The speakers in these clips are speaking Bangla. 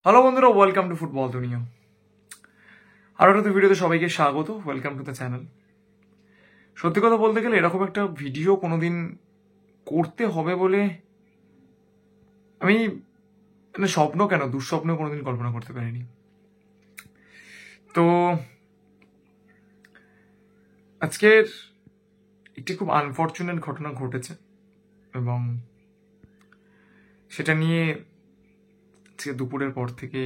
হ্যালো বন্ধুরা, ওয়েলকাম টু ফুটবল দুনিয়া। আরও একটা ভিডিওতে সবাইকে স্বাগত। Welcome to the channel. সত্যি কথা বলতে গেলে এরকম একটা ভিডিও কোনোদিন করতে হবে বলে আমি স্বপ্ন কেন দুঃস্বপ্ন কোনোদিন কল্পনা করতে পারিনি। তো আজকের একটি খুব আনফর্চুনেট ঘটনা ঘটেছে এবং সেটা নিয়ে আজকে দুপুরের পর থেকে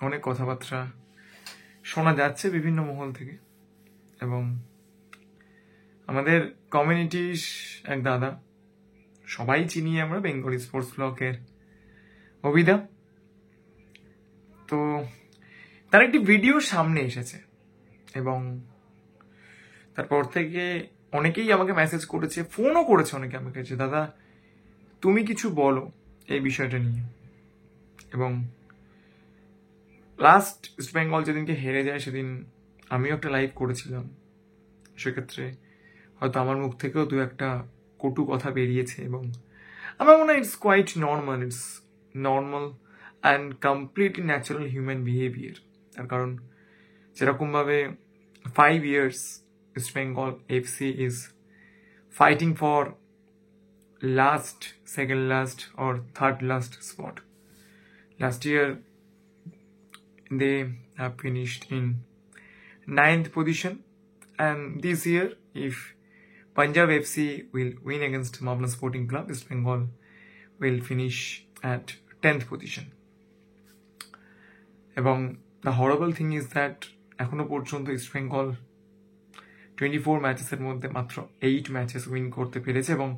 অনেক কথাবার্তা শোনা যাচ্ছে বিভিন্ন মহল থেকে। এবং আমাদের কমিউনিটির এক দাদা, সবাই চিনি আমরা, বেঙ্গলি স্পোর্টস ব্লকের অভিদা, তো তার একটি ভিডিও সামনে এসেছে এবং তারপর থেকে অনেকেই আমাকে মেসেজ করেছে, ফোনও করেছে অনেকে আমাকে, যে দাদা তুমি কিছু বলো এই বিষয়টা নিয়ে। এবং লাস্ট ইস্ট বেঙ্গল যেদিনকে হেরে যায় সেদিন আমিও একটা লাইভ করেছিলাম। সেক্ষেত্রে হয়তো আমার মুখ থেকেও দু একটা কটু কথা বেরিয়েছে এবং আমার মনে হয় it's quite normal, it's normal and completely natural human behaviour. তার কারণ যেরকমভাবে 5 years East Bengal FC is fighting for last, second last or third last spot. Last year they have finished in 9th position, and this year if Punjab FC will win against Mavla Sporting Club, East Bengal will finish at 10th position. এবং the horrible thing is that এখনো পর্যন্ত ইস্ট বেঙ্গল 24 ম্যাচেসের মধ্যে মাত্র 8 ম্যাচেস উইন করতে পেরেছে এবং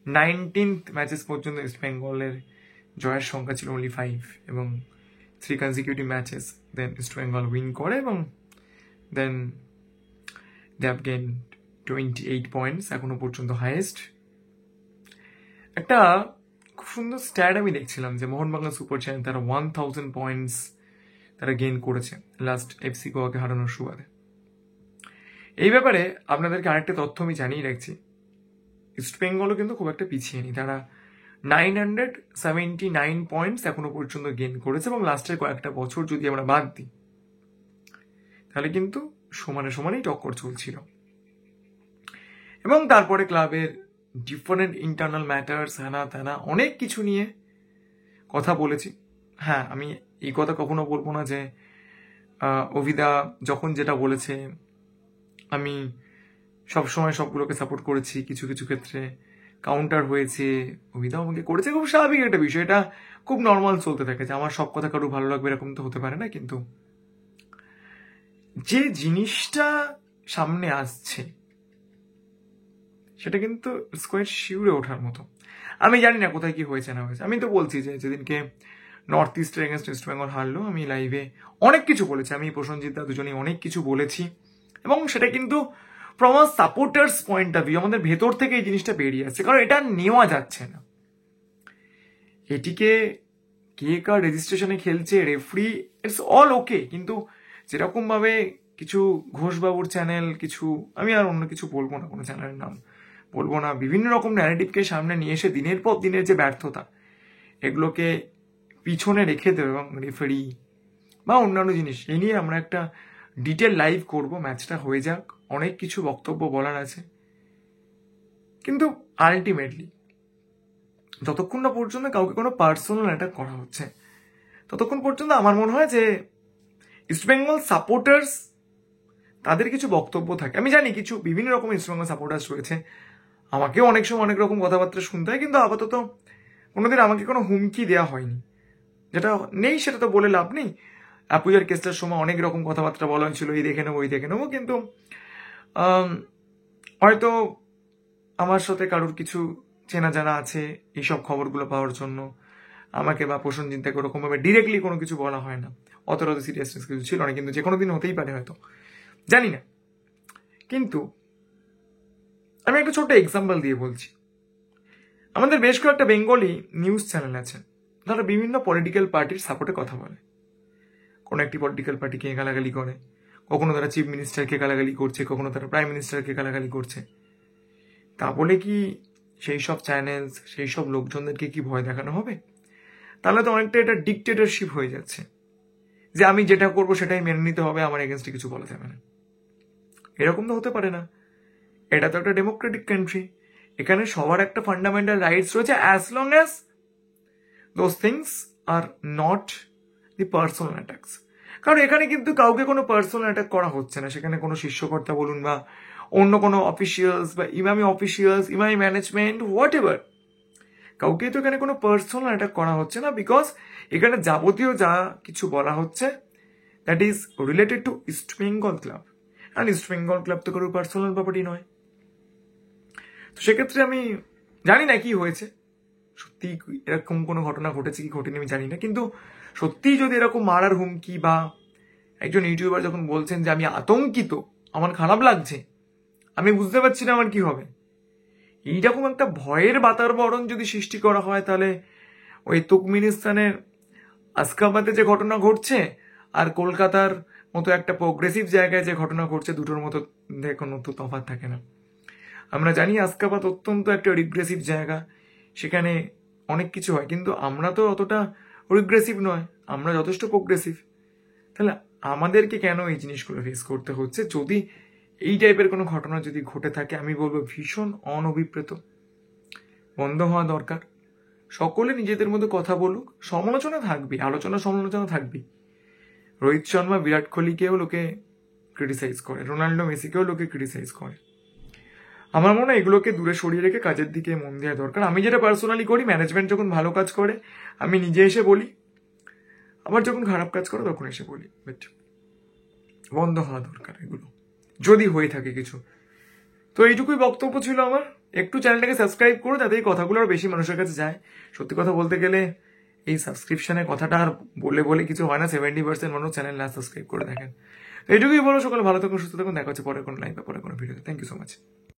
19th ম্যাচেস পর্যন্ত ইস্ট বেঙ্গলের জয়ের সংখ্যা ছিল only 5 এবং 3 consecutive ম্যাচেস দেন ইস্ট বেঙ্গল উইন করে এবং দেন they have gained 28 পয়েন্টস, এখনো পর্যন্ত হাইয়েস্ট। একটা খুব সুন্দর স্ট্যাট আমি দেখছিলাম যে মোহনবাগান সুপার জায়ান্ট তারা 1000 পয়েন্টস তারা গেইন করেছে লাস্ট এফসি গোয়াকে হারানোর সুবাদে। এই ব্যাপারে আপনাদেরকে আরেকটা তথ্য আমি জানিয়ে রাখছি, ইস্ট বেঙ্গলও কিন্তু খুব একটা পিছিয়ে নেই। তারা 979 পয়েন্টস এখনো পর্যন্ত গেইন করেছে এবং লাস্টের কয়েকটা বছর যদি আমরা বাদ দিই তাহলে কিন্তু সমানে সমানেই টক্কর চলছিল। এবং তারপরে ক্লাবের ডিফারেন্ট ইন্টারনাল ম্যাটার্স, হ্যানা ত্যানা অনেক কিছু নিয়ে কথা বলেছি। হ্যাঁ, আমি এই কথা কখনো বলবো না যে অভিদা যখন যেটা বলেছে আমি সবসময় সবগুলোকে সাপোর্ট করেছি, কিছু কিছু ক্ষেত্রে কাউন্টার হয়েছে, অভিদাও আমাকে করেছে, খুব স্বাভাবিক একটা বিষয়, এটা খুব নর্মাল চলতে থাকে যে আমার সব কথা কারো ভালো লাগবে এরকম তো হতে পারে না। কিন্তু যে জিনিসটা সামনে আসছে সেটা কিন্তু স্কোয়ার শিউরে ওঠার মতো। আমি জানি না কোথায় কি হয়েছে না হয়েছে, আমি তো বলছি যে যেদিনকে নর্থ ইস্টের এগেনস্ট ইস্ট বেঙ্গল হারলো আমি লাইভে অনেক কিছু বলেছি, আমি প্রসেনজিৎ দা দুজনেই অনেক কিছু বলেছি এবং সেটা কিন্তু from a supporters point of view আমাদের ভেতর থেকে এই জিনিসটা বেরিয়ে আসছে, কারণ এটা নেওয়া যাচ্ছে না। এটিকে কে কার রেজিস্ট্রেশনে খেলছে, রেফারি, ইটস অল ওকে, কিন্তু যেরকম ভাবে কিছু ঘোষবাবুর চ্যানেল, কিছু, আমি আর অন্য কিছু বলবো না, কোনো চ্যানেলের নাম বলবো না, বিভিন্ন রকম ন্যারেটিভকে সামনে নিয়ে এসে দিনের পর দিনের যে ব্যর্থতা এগুলোকে পিছনে রেখে দেবে এবং রেফারি বা অন্যান্য জিনিস এই নিয়ে আমরা একটা ডিটেল লাইভ করব। ম্যাচটা হয়ে যাক, অনেক কিছু বক্তব্য বলার আছে, কিন্তু আলটিমেটলি যতক্ষণ না পর্যন্ত কাউকে কোনো পার্সোনাল অ্যাটাক করা হচ্ছে ততক্ষণ পর্যন্ত আমার মনে হয় যে ইস্টবেঙ্গল সাপোর্টার্স তাদের কিছু বক্তব্য থাকে। আমি জানি কিছু বিভিন্ন রকম ইস্টবেঙ্গল সাপোর্টার্স রয়েছে, আমাকেও অনেক সময় অনেক রকম কথাবার্তা শুনতে হয়, কিন্তু আপাতত কোনোদিন আমাকে কোনো হুমকি দেওয়া হয়নি। যেটা নেই সেটা তো বলে লাভ নেই। পূজার কেসটার সময় অনেক রকম কথাবার্তা বলা হয়েছিল, এই দেখে নেবো ওই দেখে নেবো, কিন্তু হয়তো আমার সাথে কারোর কিছু চেনা জানা আছে এইসব খবরগুলো পাওয়ার জন্য আমাকে বা প্রসেনজিৎকে ওরকমভাবে ডিরেক্টলি কোনো কিছু বলা হয় না, অতটা সিরিয়াসনেস কিছু ছিল না, কিন্তু যে কোনো দিন হতেই পারে হয়তো, জানি না। কিন্তু আমি একটা ছোট্ট এক্সাম্পল দিয়ে বলছি, আমাদের বেশ কয়েকটা বেঙ্গলি নিউজ চ্যানেল আছে, তারা বিভিন্ন পলিটিক্যাল পার্টির সাপোর্টে কথা বলে, কোনো একটি পলিটিক্যাল পার্টিকে গালাগালি করে, কখনো তারা চিফ মিনিস্টারকে গালাগালি করছে, কখনো তারা প্রাইম মিনিস্টারকে গালাগালি করছে। তা বলে কি সেই সব চ্যানেলস, সেই সব লোকজনদেরকে কি ভয় দেখানো হবে? তাহলে তো অনেকটা এটা ডিকটেটরশিপ হয়ে যাচ্ছে, যে আমি যেটা করবো সেটাই মেনে নিতে হবে, আমার এগেনস্টে কিছু বলা যাবে না। এরকম তো হতে পারে না। এটা তো একটা ডেমোক্রেটিক কান্ট্রি, এখানে সবার একটা ফান্ডামেন্টাল রাইটস রয়েছে, as long as those things are not the personal attacks. কারণ এখানে কিন্তু কাউকে কোনো পার্সোনাল অ্যাটাক করা হচ্ছে না, সেখানে কোনো শিষ্যকর্তা বলুন বা অন্য কোনো অফিসিয়ালস বা Emami officials, Emami management, what ever, কাউকে তো এখানে কোনো পার্সোনাল অ্যাটাক করা হচ্ছে না, বিকজ এখানে যাবতীয় যা কিছু বলা হচ্ছে that is related to east Bengal club, and east Bengal club তো কোনো পার্সোনাল প্রপার্টি নয়। তো সেক্ষেত্রে আমি জানি না কি হয়েছে, সত্যি এরকম কোনো ঘটনা ঘটেছে কি ঘটেনি আমি জানি না, কিন্তু সত্যিই যদি এরকম মারার হুমকি, বা একজন ইউটিউবার যখন বলছেন যে আমি আতঙ্কিত, আমার খারাপ লাগছে, আমি বুঝতে পারছি না আমার কি হবে, এইরকম একটা ভয়ের বাতাবরণ যদি সৃষ্টি করা হয়, তাহলে ওই তুর্কমেনিস্তানের আশকাবাদে যে ঘটনা ঘটছে আর কলকাতার মতো একটা প্রোগ্রেসিভ জায়গায় যে ঘটনা ঘটছে, দুটোর মতো কোনো তো তফাৎ থাকে না। আমরা জানি আশকাবাদ অত্যন্ত একটা রিগ্রেসিভ জায়গা, সেখানে অনেক কিছু হয়, কিন্তু আমরা তো অতটা রিগ্রেসিভ নয়, আমরা যথেষ্ট প্রোগ্রেসিভ। তাহলে আমাদেরকে কেন এই জিনিসগুলো ফেস করতে হচ্ছে? যদি এই টাইপের কোনো ঘটনা যদি ঘটে থাকে, আমি বলবো ভীষণ অনভিপ্রেত, বন্ধ হওয়া দরকার। সকলে নিজেদের মধ্যে কথা বলুক, সমালোচনা থাকবে, আলোচনা সমালোচনা থাকবে। রোহিত শর্মা, বিরাট কোহলিকেও লোকে ক্রিটিসাইজ করে, রোনাল্ডো, মেসিকেও লোকে ক্রিটিসাইজ করে। আমার মনে হয় এগুলোকে দূরে সরিয়ে রেখে কাজের দিকে মন দেওয়া দরকার। আমি যেটা পার্সোনালি করি, ম্যানেজমেন্ট যখন ভালো কাজ করে আমি নিজে এসে বলি, আবার যখন খারাপ কাজ করে তখন এসে বলি, বাট বন্ধ হওয়া দরকার এগুলো, যদি হয়ে থাকে কিছু। তো এইটুকুই বক্তব্য ছিল আমার। একটু চ্যানেলটাকে সাবস্ক্রাইব করো, যাতে এই কথাগুলো আরো বেশি মানুষের কাছে যায়। সত্যি কথা বলতে গেলে এই সাবস্ক্রিপশনের কথাটা আর বলে বলে কিছু হয় না, 70% মানুষ চ্যানেল না সাবস্ক্রাইব করে দেখেন। এইটুকুই বলো, সকালে ভালো থাকুন, সুস্থ থাকুন, দেখা হচ্ছে পরে কোনো লাইভ বা পরে কোনো ভিডিওতে। Thank you so much.